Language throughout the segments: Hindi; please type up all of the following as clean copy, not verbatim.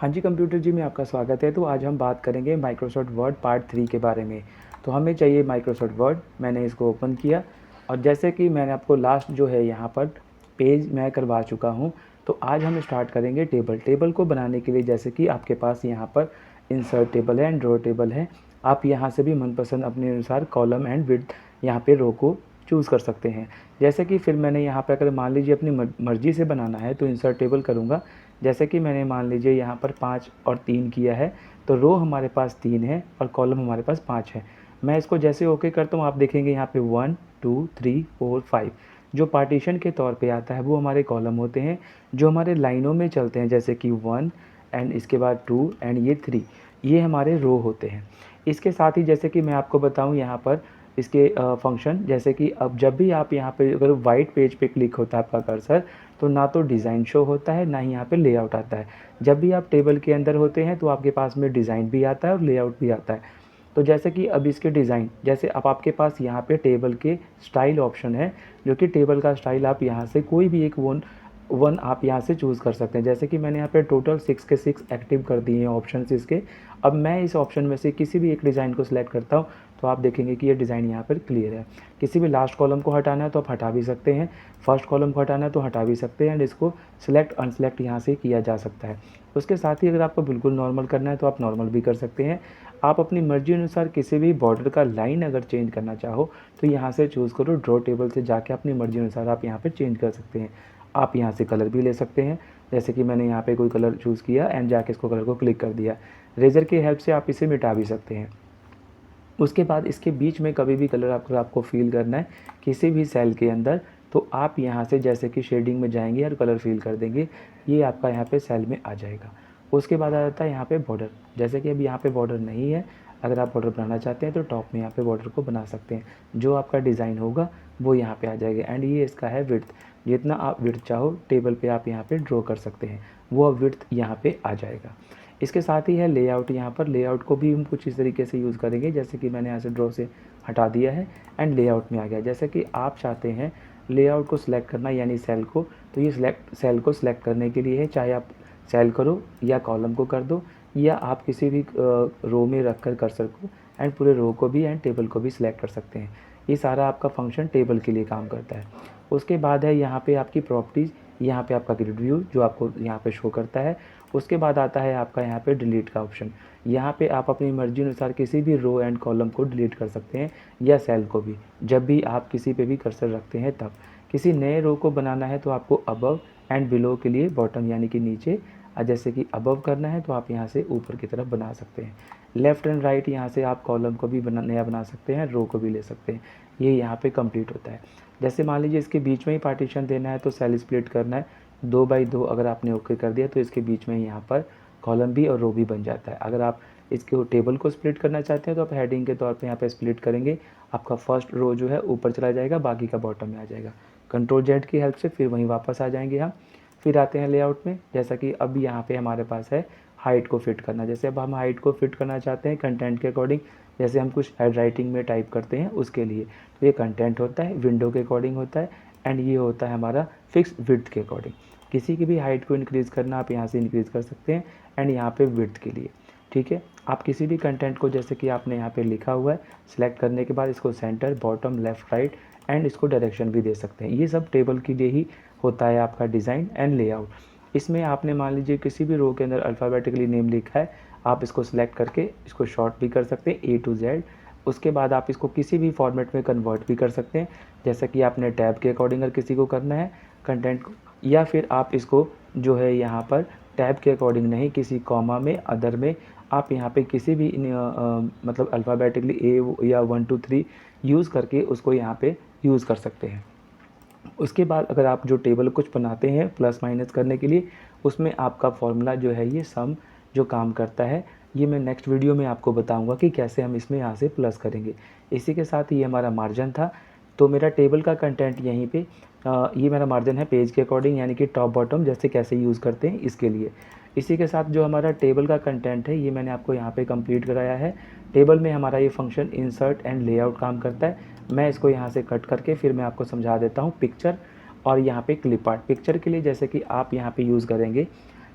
हाँ जी, कंप्यूटर जी में आपका स्वागत है। तो आज हम बात करेंगे माइक्रोसॉफ्ट वर्ड पार्ट 3 के बारे में। तो हमें चाहिए माइक्रोसॉफ्ट वर्ड, मैंने इसको ओपन किया और जैसे कि मैंने आपको लास्ट जो है यहाँ पर पेज मैं करवा चुका हूँ। तो आज हम स्टार्ट करेंगे टेबल। टेबल को बनाने के लिए जैसे कि आपके पास यहाँ पर इंसर्ट टेबल है एंड ड्रॉ टेबल है। आप यहाँ से भी मनपसंद अपने अनुसार कॉलम एंड विड्थ यहाँ पे रो को चूज़ कर सकते हैं। जैसे कि फिर मैंने यहाँ पे अगर मान लीजिए अपनी मर्ज़ी से बनाना है तो इंसर्ट टेबल करूँगा। जैसे कि मैंने मान लीजिए यहाँ पर 5 और 3 किया है, तो रो हमारे पास 3 है और कॉलम हमारे पास 5 है। मैं इसको जैसे ओके करता हूँ, आप देखेंगे यहाँ पे 1 2 3 4 5 जो पार्टीशन के तौर पे आता है वो हमारे कॉलम होते हैं। जो हमारे लाइनों में चलते हैं जैसे कि 1 एंड इसके बाद 2 एंड ये 3, ये हमारे रो होते हैं। इसके साथ ही जैसे कि मैं आपको बताऊँ यहाँ पर इसके फंक्शन, जैसे कि अब जब भी आप यहाँ पे अगर वाइट पेज पे क्लिक होता है आपका कर्सर, तो ना तो डिज़ाइन शो होता है ना ही यहाँ पे लेआउट आता है। जब भी आप टेबल के अंदर होते हैं तो आपके पास में डिज़ाइन भी आता है और लेआउट भी आता है। तो जैसे कि अब इसके डिज़ाइन, जैसे अब आपके पास यहाँ पे टेबल के स्टाइल ऑप्शन है, जो कि टेबल का स्टाइल आप यहाँ से कोई भी एक वन आप यहाँ से चूज़ कर सकते हैं। जैसे कि मैंने यहाँ पे टोटल 6 के 6 एक्टिव कर दिए हैं ऑप्शन इसके। अब मैं इस ऑप्शन में से किसी भी एक डिज़ाइन को सिलेक्ट करता हूँ तो आप देखेंगे कि ये डिज़ाइन यहाँ पर क्लियर है। किसी भी लास्ट कॉलम को हटाना है तो आप हटा भी सकते हैं, फर्स्ट कॉलम को हटाना है तो हटा भी सकते हैं एंड इसको सिलेक्ट अनसिलेक्ट यहाँ से किया जा सकता है। उसके साथ ही अगर आपको बिल्कुल नॉर्मल करना है तो आप नॉर्मल भी कर सकते हैं। आप अपनी मर्जी अनुसार किसी भी बॉर्डर का लाइन अगर चेंज करना चाहो तो यहाँ से चूज़ करो, ड्रॉ टेबल से जाके अपनी मर्जी अनुसार आप यहाँ पर चेंज कर सकते हैं। आप यहाँ से कलर भी ले सकते हैं, जैसे कि मैंने यहाँ पे कोई कलर चूज़ किया एंड जाके इसको कलर को क्लिक कर दिया। रेज़र की हेल्प से आप इसे मिटा भी सकते हैं। उसके बाद इसके बीच में कभी भी कलर आपको फ़ील करना है किसी भी सेल के अंदर, तो आप यहाँ से जैसे कि शेडिंग में जाएंगे और कलर फ़ील कर देंगे, ये आपका यहाँ पे सेल में आ जाएगा। उसके बाद आ जाता है यहाँ पे बॉर्डर। जैसे कि अब यहाँ पे बॉर्डर नहीं है, अगर आप बॉर्डर बनाना चाहते हैं तो टॉप में यहाँ पे बॉर्डर को बना सकते हैं। जो आपका डिज़ाइन होगा वो यहाँ पे आ जाएगा एंड ये इसका है विड्थ। जितना आप विड्थ चाहो टेबल पे आप यहाँ पे ड्रॉ कर सकते हैं, वो विड्थ यहाँ पे आ जाएगा। इसके साथ ही है लेआउट। यहाँ पर लेआउट को भी हम कुछ इस तरीके से यूज़ करेंगे, जैसे कि मैंने यहाँ से ड्रॉ से हटा दिया है एंड लेआउट में आ गया। जैसे कि आप चाहते हैं लेआउट को सिलेक्ट करना यानी सेल को, तो ये सेल को सिलेक्ट करने के लिए है, चाहे आप सेल करो या कॉलम को कर दो या आप किसी भी रो में रख कर सकते एंड पूरे रो को भी एंड टेबल को भी सिलेक्ट कर सकते हैं। ये सारा आपका फंक्शन टेबल के लिए काम करता है। उसके बाद है यहाँ पे आपकी प्रॉपर्टीज़, यहाँ पे आपका ग्रिड व्यू जो आपको यहाँ पे शो करता है। उसके बाद आता है आपका यहाँ पे डिलीट का ऑप्शन। यहाँ पे आप अपनी मर्जी अनुसार किसी भी रो एंड कॉलम को डिलीट कर सकते हैं या सेल को भी, जब भी आप किसी पे भी कर्सर रखते हैं तब। किसी नए रो को बनाना है तो आपको अबव एंड बिलो के लिए बॉटम यानी कि नीचे, जैसे कि अबव करना है तो आप यहाँ से ऊपर की तरफ बना सकते हैं। लेफ़्ट एंड राइट यहाँ से आप कॉलम को भी नया बना सकते हैं, रो को भी ले सकते हैं। ये यहाँ पे कंप्लीट होता है। जैसे मान लीजिए इसके बीच में ही पार्टीशन देना है तो सेल स्प्लिट करना है 2 बाई 2, अगर आपने ओके कर दिया तो इसके बीच में यहाँ पर कॉलम भी और रो भी बन जाता है। अगर आप इसके टेबल को स्प्लिट करना चाहते हैं तो आप हेडिंग के तौर पे यहाँ पे स्प्लिट करेंगे, आपका फर्स्ट रो जो है ऊपर चला जाएगा, बाकी का बॉटम में आ जाएगा। कंट्रोल जेड की हेल्प से फिर वहीं वापस आ जाएंगे हम। फिर आते हैं लेआउट में, जैसा कि अब यहाँ पे हमारे पास है हाइट को फिट करना। जैसे अब हम हाइट को फिट करना चाहते हैं कंटेंट के अकॉर्डिंग, जैसे हम कुछ हेड राइटिंग में टाइप करते हैं उसके लिए, तो ये कंटेंट होता है, विंडो के अकॉर्डिंग होता है एंड ये होता है हमारा फिक्स विड्थ के अकॉर्डिंग। किसी की भी हाइट को इंक्रीज़ करना आप यहाँ से इंक्रीज़ कर सकते हैं एंड यहाँ पे विड्थ के लिए, ठीक है। आप किसी भी कंटेंट को, जैसे कि आपने यहाँ पे लिखा हुआ है, सिलेक्ट करने के बाद इसको centre, bottom, left, right and इसको डायरेक्शन भी दे सकते हैं। ये सब टेबल के लिए ही होता है आपका डिज़ाइन एंड लेआउट। इसमें आपने मान लीजिए किसी भी रो के अंदर अल्फ़ाबेटिकली नेम लिखा है, आप इसको सिलेक्ट करके इसको शॉर्ट भी कर सकते हैं A to Z। उसके बाद आप इसको किसी भी फॉर्मेट में कन्वर्ट भी कर सकते हैं, जैसा कि आपने टैब के अकॉर्डिंग अगर किसी को करना है कंटेंट को, या फिर आप इसको जो है यहाँ पर टैब के अकॉर्डिंग नहीं, किसी कॉमा में, अदर में आप यहाँ पे किसी भी मतलब अल्फ़ाबेटिकली A या 1 2 3 यूज़ करके उसको यहाँ पे यूज़ कर सकते हैं। उसके बाद अगर आप जो टेबल कुछ बनाते हैं प्लस माइनस करने के लिए, उसमें आपका फॉर्मूला जो है ये सम जो काम करता है, ये मैं नेक्स्ट वीडियो में आपको बताऊंगा कि कैसे हम इसमें यहाँ से प्लस करेंगे। इसी के साथ ये हमारा मार्जिन था। तो मेरा टेबल का कंटेंट यहीं पे ये मेरा मार्जिन है पेज के अकॉर्डिंग, यानी कि टॉप बॉटम जैसे कैसे यूज़ करते हैं इसके लिए। इसी के साथ जो हमारा टेबल का कंटेंट है ये मैंने आपको यहाँ पे कंप्लीट कराया है। टेबल में हमारा ये फंक्शन इंसर्ट एंड लेआउट काम करता है। मैं इसको यहाँ से कट करके फिर मैं आपको समझा देता हूँ पिक्चर और यहाँ पे क्लिप आर्ट। पिक्चर के लिए जैसे कि आप यहाँ पे यूज़ करेंगे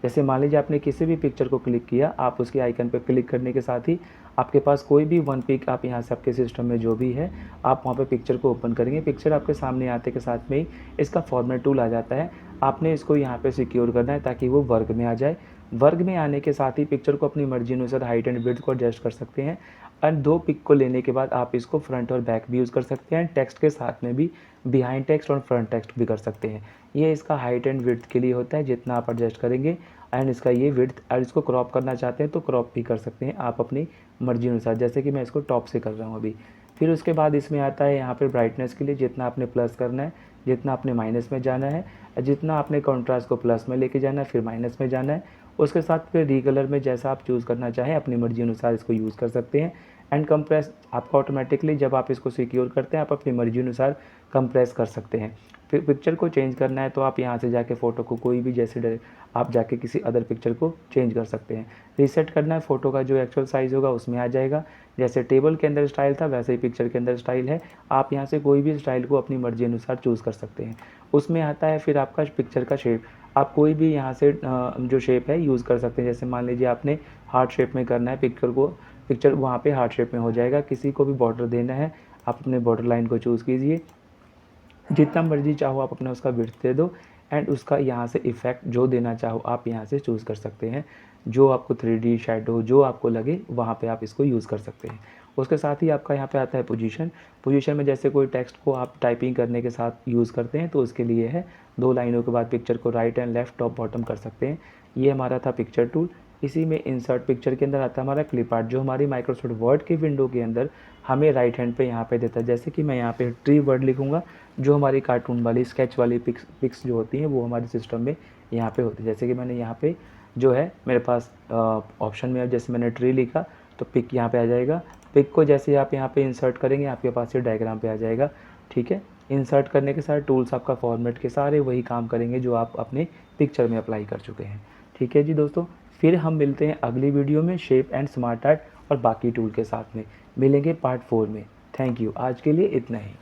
जैसे मान लीजिए आपने किसी भी पिक्चर को क्लिक किया, आप उसके आइकन पर क्लिक करने के साथ ही आपके पास कोई भी वन पिक आप यहाँ से आपके सिस्टम में जो भी है, आप वहाँ पे पिक्चर को ओपन करेंगे। पिक्चर आपके सामने आते के साथ में ही इसका फॉर्मेट टूल आ जाता है। आपने इसको यहाँ पे सिक्योर करना है ताकि वो वर्ग में आ जाए। वर्ग में आने के साथ ही पिक्चर को अपनी मर्जी अनुसार हाइट एंड विड्थ को एडजस्ट कर सकते हैं। एंड 2 पिक को लेने के बाद आप इसको फ्रंट और बैक भी यूज़ कर सकते हैं। टेक्स्ट के साथ में भी बिहाइंड टेक्स्ट और फ्रंट टेक्स्ट भी कर सकते हैं। ये इसका हाइट एंड विड्थ के लिए होता है, जितना आप एडजस्ट करेंगे। एंड इसका ये विड्थ, और इसको क्रॉप करना चाहते हैं तो क्रॉप भी कर सकते हैं आप अपनी मर्जी अनुसार, जैसे कि मैं इसको टॉप से कर रहा हूँ अभी। फिर उसके बाद इसमें आता है यहाँ पे ब्राइटनेस के लिए जितना आपने प्लस करना है, जितना आपने माइनस में जाना है, जितना आपने कॉन्ट्रास्ट को प्लस में लेके जाना है, फिर माइनस में जाना है। उसके साथ फिर रीकलर में जैसा आप चूज़ करना चाहें अपनी मर्जी अनुसार इसको यूज़ कर सकते हैं। एंड कंप्रेस आपका ऑटोमेटिकली जब आप इसको सिक्योर करते हैं, आप अपनी मर्जी अनुसार कंप्रेस कर सकते हैं। फिर पिक्चर को चेंज करना है तो आप यहाँ से जाके फ़ोटो को कोई भी जैसे आप जाके किसी अदर पिक्चर को चेंज कर सकते हैं। रीसेट करना है, फ़ोटो का जो एक्चुअल साइज़ होगा उसमें आ जाएगा। जैसे टेबल के अंदर स्टाइल था वैसे ही पिक्चर के अंदर स्टाइल है। आप यहाँ से कोई भी स्टाइल को अपनी मर्जी अनुसार चूज़ कर सकते हैं। उसमें आता है फिर आपका पिक्चर का शेप। आप कोई भी यहाँ से जो शेप है यूज़ कर सकते हैं। जैसे मान लीजिए आपने हार्ट शेप में करना है पिक्चर वहाँ पे हार्ट शेप में हो जाएगा। किसी को भी बॉर्डर देना है, आप अपने बॉर्डर लाइन को चूज़ कीजिए। जितना मर्जी चाहो आप अपना उसका विड्थ दे दो। एंड उसका यहाँ से इफ़ेक्ट जो देना चाहो आप यहाँ से चूज़ कर सकते हैं। जो आपको 3D शैडो जो आपको लगे वहाँ पे आप इसको यूज़ कर सकते हैं। उसके साथ ही आपका यहाँ पे आता है पोजीशन में जैसे कोई टेक्स्ट को आप टाइपिंग करने के साथ यूज़ करते हैं तो उसके लिए है 2 लाइनों के बाद पिक्चर को right and left top bottom कर सकते हैं। ये हमारा था पिक्चर टूल। इसी में इंसर्ट पिक्चर के अंदर आता है हमारा क्लिप आर्ट, जो हमारी माइक्रोसॉफ्ट वर्ड की विंडो के अंदर हमें राइट हैंड पे यहाँ पे देता है। जैसे कि मैं यहाँ पे ट्री वर्ड लिखूँगा, जो हमारी कार्टून वाली स्केच वाली पिक्स जो होती हैं वो हमारे सिस्टम में यहाँ पे होती है। जैसे कि मैंने यहाँ पे जो है मेरे पास ऑप्शन में जैसे मैंने ट्री लिखा तो पिक यहाँ पे आ जाएगा। पिक को जैसे आप यहाँ पे इंसर्ट करेंगे आपके पास ये डायग्राम पे आ जाएगा। ठीक है, इंसर्ट करने के साथ टूल्स आपका फॉर्मेट के सारे वही काम करेंगे जो आप अपने पिक्चर में अप्लाई कर चुके हैं। ठीक है जी दोस्तों, फिर हम मिलते हैं अगली वीडियो में शेप एंड स्मार्ट आर्ट और बाकी टूल के साथ में। मिलेंगे पार्ट 4 में। थैंक यू, आज के लिए इतना ही।